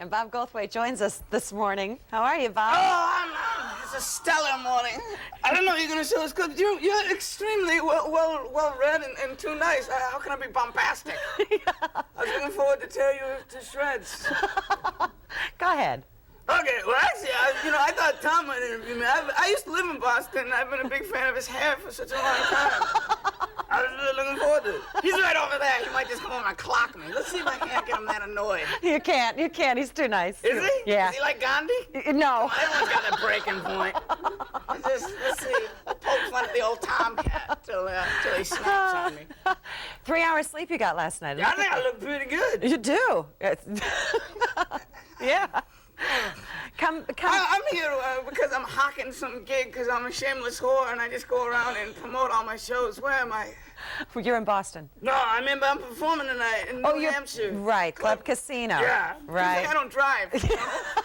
and Bob Goldthwait joins us this morning. How are you, Bob? Oh, it's a stellar morning. I don't know you're going to show us clips. You're extremely well read and too nice. How can I be bombastic? Yeah. I was looking forward to tear you to shreds. Go ahead. Okay, well, actually, I thought Tom might interview me. I used to live in Boston, and I've been a big fan of his hair for such a long time. I was really looking forward to it. He's right over there. He might just come over and clock me. Let's see if I can't get him that annoyed. You can't. He's too nice. Is he? Yeah. Is he like Gandhi? No. Everyone's got a breaking point. Let's see. Poke fun at the old tomcat till he snaps on me. 3 hours sleep you got last night. Yeah, I think I look pretty good. You do. Yeah. Come. I'm here because I'm hawking some gig because I'm a shameless whore and I just go around and promote all my shows. Where am I? You're in Boston. No, I'm performing tonight in New Hampshire. Right, Club Casino. Yeah. Right. I don't drive. You know?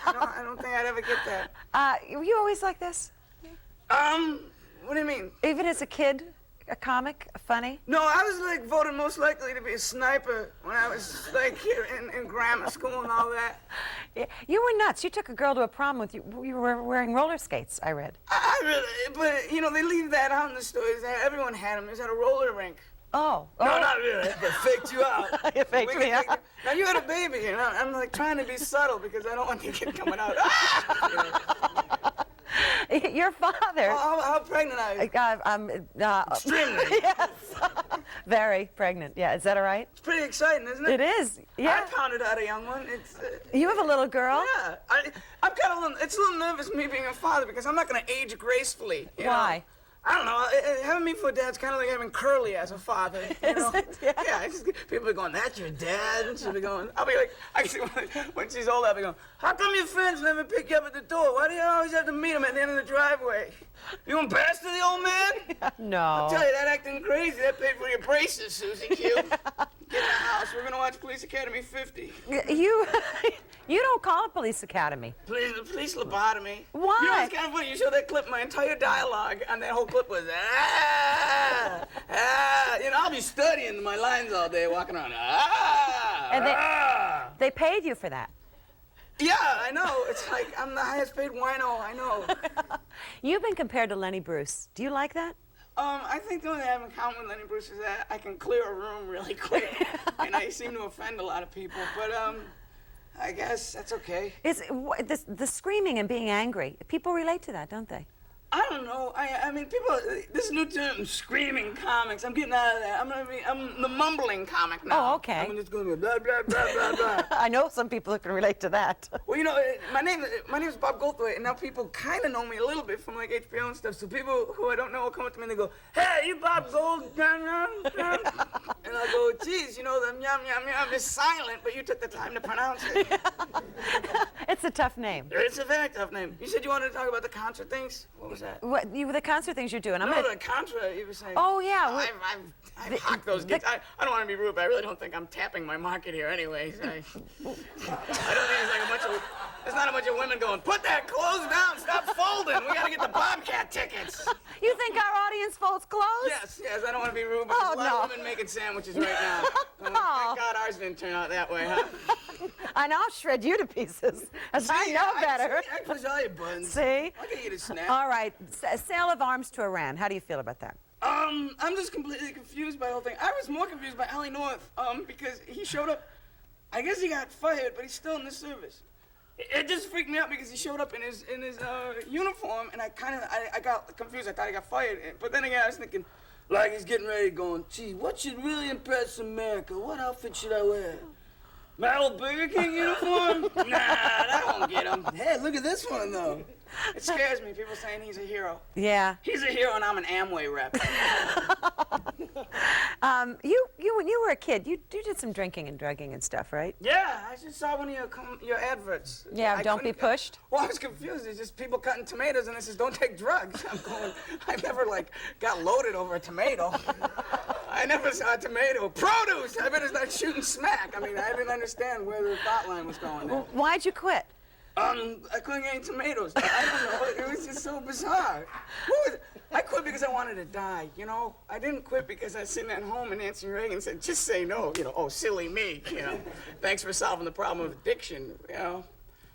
I don't think I'd ever get that. Were you always like this? What do you mean? Even as a kid? A comic? Funny? No, I was like voted most likely to be a sniper when I was like here in grammar school and all that. Yeah, you were nuts. You took a girl to a prom with you. You were wearing roller skates, I read. I really, but you know, they leave that out in the stories. Everyone had them. It was at a roller rink. Oh. No, not really. They faked you out. You faked me out. Now you had a baby, and I'm like trying to be subtle because I don't want the kid coming out. Your father. How pregnant are you? Extremely. Yes. Very pregnant. Yeah, is that all right? It's pretty exciting, isn't it? It is. Yeah. I pounded out a young one. It's. You have a little girl? Yeah. I'm kind of a little. It's a little nervous me being a father because I'm not going to age gracefully. Why? Know? I don't know. Having me for a dad's kind of like having Curly as a father. You know? Is it? Yeah. Yeah. People are going, "That's your dad," and she'll be going. I'll be like, actually, when she's old, I'll be going, "How come your friends never pick you up at the door? Why do you always have to meet them at the end of the driveway? You gonna pass to the old man?" No. I'll tell you, that acting crazy. That paid for your braces, Susie Q. Get in the house. We're gonna watch Police Academy 50. You don't call it Police Academy. Police lobotomy. Why? You know, it's kind of funny. You show that clip. My entire dialogue on that whole clip was You know, I'll be studying my lines all day, walking around. And they paid you for that. Yeah, I know. It's like I'm the highest paid wino. I know. You've been compared to Lenny Bruce. Do you like that? I think the only thing I have in common with Lenny Bruce is that I can clear a room really quick, and I seem to offend a lot of people. But I guess that's okay. The screaming and being angry, people relate to that, don't they? I don't know. I mean, people. This new term, screaming comics. I'm getting out of that. I'm the mumbling comic now. Oh, okay. I'm just going to blah blah blah blah blah. I know some people who can relate to that. Well, you know, my name is Bob Goldthwait, and now people kind of know me a little bit from like HBO and stuff. So people who I don't know will come up to me and they go, "Hey, you Bob Gold?" And I go, "Geez, you know, the yum yum yum is silent, but you took the time to pronounce it." It's a tough name. It's a very tough name. You said you wanted to talk about the concert things. What was that? The concert things you're doing. The Contra, you were saying. Oh, yeah. I've hocked those gigs. I don't want to be rude, but I really don't think I'm tapping my market here anyways. I don't think there's not a bunch of women going, "Put that clothes down, stop folding. We got to get the Bobcat tickets." You think our audience folds clothes? Yes, I don't want to be rude, but there's a lot of women making sandwiches right now. Thank God ours didn't turn out that way, huh? I know, I'll shred you to pieces, as I know better. I push all your buttons. See? I'll get you to snap. All right, sale of arms to Iran. How do you feel about that? I'm just completely confused by the whole thing. I was more confused by Eileen because he showed up. I guess he got fired, but he's still in the service. It just freaked me out because he showed up in his uniform, and I got confused. I thought he got fired, but then again, I was thinking, like he's getting ready, going, "Gee, what should really impress America? What outfit should I wear? My old Burger King uniform? Nah, that won't get him. Hey, look at this one, though. It scares me, people saying he's a hero. Yeah. He's a hero, and I'm an Amway rep. When you were a kid, you did some drinking and drugging and stuff, right? Yeah, I just saw one of your adverts. Yeah, don't be pushed. Well, I was confused. It's just people cutting tomatoes, and it says, "Don't take drugs." I never, got loaded over a tomato. I never saw a tomato. Produce! I better start shooting smack. I mean, I didn't understand where the thought line was going there. Well, why'd you quit? I couldn't get any tomatoes. I don't know. It was just so bizarre. I quit because I wanted to die, you know? I didn't quit because I was sitting at home and Nancy Reagan said, just say no, you know, oh, silly me, you know? Thanks for solving the problem of addiction, you know?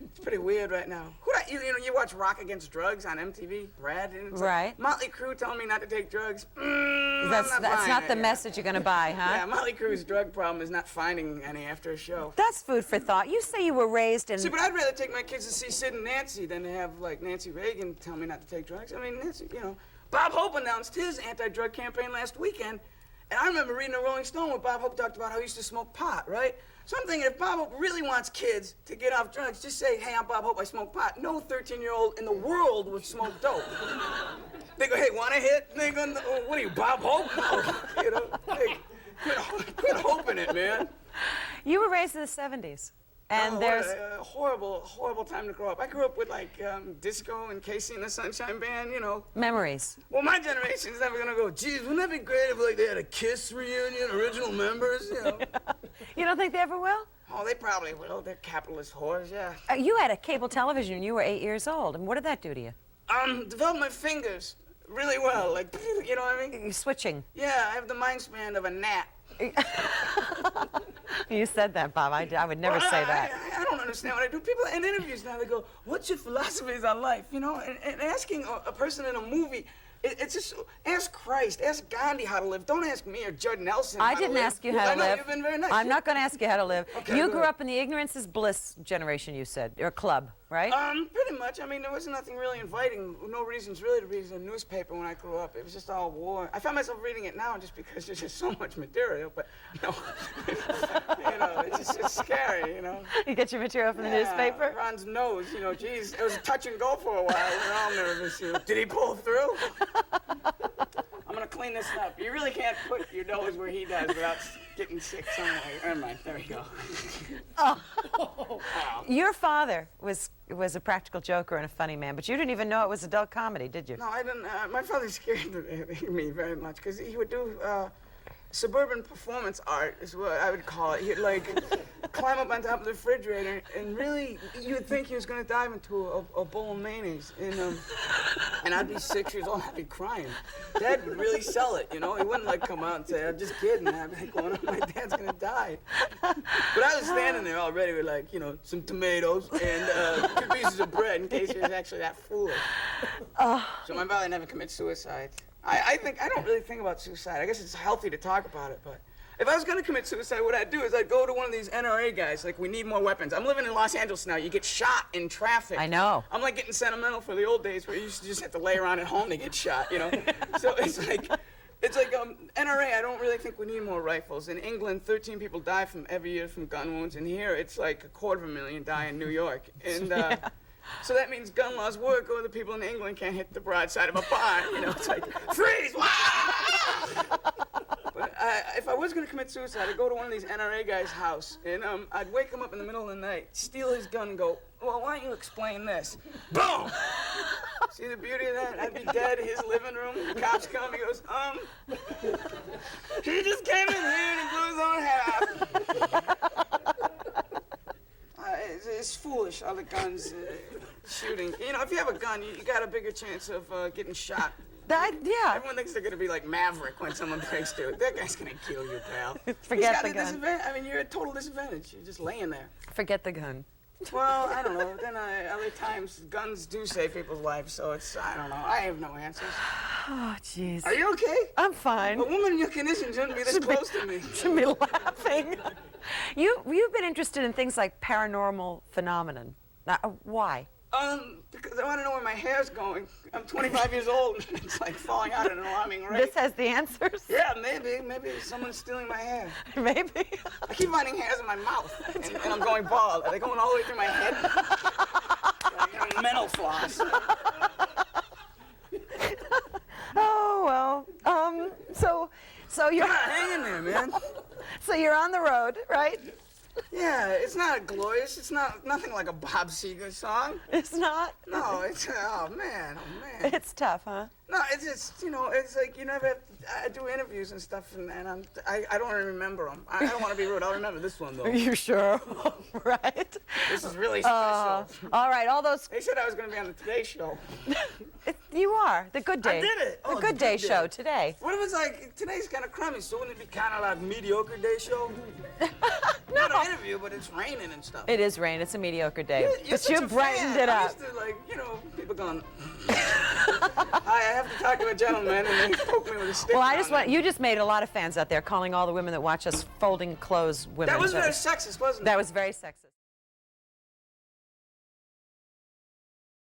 It's pretty weird right now. You watch Rock Against Drugs on MTV, Brad? And it's Right. Like, Motley Crue telling me not to take drugs. That's not the message you're going to buy, huh? Yeah, Motley Crue's drug problem is not finding any after a show. That's food for thought. You say you were raised in... See, but I'd rather take my kids to see Sid and Nancy than to have, like, Nancy Reagan tell me not to take drugs. I mean, Nancy, you know. Bob Hope announced his anti-drug campaign last weekend, and I remember reading a Rolling Stone where Bob Hope talked about how he used to smoke pot, right? So I'm thinking if Bob Hope really wants kids to get off drugs, just say, hey, I'm Bob Hope, I smoke pot. No 13-year-old in the world would smoke dope. They go, hey, want a hit? And they go, what are you, Bob Hope? No. You know, hey, quit hoping it, man. You were raised in the 70s. And there's... What a horrible time to grow up. I grew up with, like, disco and Casey and the Sunshine Band, you know. Memories. Well, my generation's never gonna go, geez, wouldn't that be great if, like, they had a KISS reunion, original members, you know? You don't think they ever will? Oh, they probably will. They're capitalist whores, yeah. You had a cable television when you were 8 years old. And what did that do to you? Developed my fingers really well, like, you know what I mean? You're switching. Yeah, I have the mind span of a gnat. You said that, Bob. I would never say that. I don't understand what I do. People in interviews now, they go, what's your philosophies on life? You know, and asking a person in a movie, it's just, ask Christ, ask Gandhi how to live. Don't ask me or Judd Nelson I how to didn't live. ask you how to I know, live. you've been very nice. I'm not going to ask you how to live. Okay, You go grew ahead. up in the ignorance is bliss generation, you said, or club, right? Pretty much. I mean, there wasn't nothing really inviting. No reasons really to read a newspaper when I grew up. It was just all war. I find myself reading it now just because there's just so much material. But no, you know, it's scary. You know. You get your material from the newspaper? Ron's nose. You know, geez, it was a touch and go for a while. We were all nervous. You know, did he pull through? I'm gonna clean this up. You really can't put your nose where he does without getting sick somewhere. Never mind. There we go. Oh. Wow. Your father was a practical joker and a funny man, but you didn't even know it was adult comedy, did you? No, I didn't. My father scared me very much because he would do suburban performance art, is what I would call it. He'd like climb up on top of the refrigerator and really, you would think he was going to dive into a bowl of mayonnaise. And I'd be 6 years old, I'd be crying. Dad would really sell it, you know. He wouldn't like come out and say, I'm just kidding. I'd be like, going, oh, my dad's going to die. But I was standing there already with like, you know, some tomatoes and 2 pieces of bread in case he was actually that foolish. So my father never commits suicide. I don't really think about suicide. I guess it's healthy to talk about it, but if I was going to commit suicide, what I'd do is I'd go to one of these NRA guys, like, we need more weapons. I'm living in Los Angeles now. You get shot in traffic. I know. I'm like getting sentimental for the old days where you used to just have to lay around at home to get shot, you know? So it's like NRA, I don't really think we need more rifles. In England, 13 people die every year from gun wounds, and here it's like 250,000 die in New York. And Yeah. so that means gun laws work, or the people in England can't hit the broadside of a barn. You know, it's like, freeze! But if I was going to commit suicide, I'd go to one of these NRA guys' house, and I'd wake him up in the middle of the night, steal his gun, and go, well, why don't you explain this? Boom! See the beauty of that? I'd be dead, his living room, the cops come, he goes, he just came in here and he blew his own head off. It's foolish, all the guns shooting. You know, if you have a gun, you got a bigger chance of getting shot. Yeah. Everyone thinks they're going to be like Maverick when someone breaks through. That guy's going to kill you, pal. Forget He's the got a gun. disadvantage. I mean, you're at total disadvantage. You're just laying there. Forget the gun. Well, I don't know. Then other times, guns do save people's lives, so it's, I don't know. I have no answers. Oh, jeez. Are you okay? I'm fine. A woman in your condition shouldn't be this close to me. Should be laughing. You've been interested in things like paranormal phenomenon. Now, why? Because I want to know where my hair's going. I'm 25 years old, and it's like falling out at an alarming rate. This has the answers? Yeah, maybe. Maybe someone's stealing my hair. Maybe. I keep finding hairs in my mouth, and I'm going bald. Are they going all the way through my head? Like, mental floss. Oh, well, so you're... Hang in there, man. So you're on the road, right? Yeah, it's not glorious. It's nothing like a Bob Seger song. It's not? No, it's, oh man. It's tough, huh? No, it's just, you know, it's like you never have I do interviews and stuff, and I don't remember them. I don't want to be rude. I'll remember this one, though. Are you sure? Right. This is really special. All right, all those... They said I was going to be on the Today Show. You are. The Good Day. I did it. The Good Day show today. What if it's like, today's kind of crummy, so wouldn't it be kind of like mediocre day show? No. Not an interview, but it's raining and stuff. It is rain. It's a mediocre day. You're But you brightened it I up. used to, like, you know, people going, hi, I have to talk to a gentleman, and they poke me with a stick. Well, I just want... You just made a lot of fans out there calling all the women that watch us folding clothes women. That was very sexist, wasn't it? That was very sexist.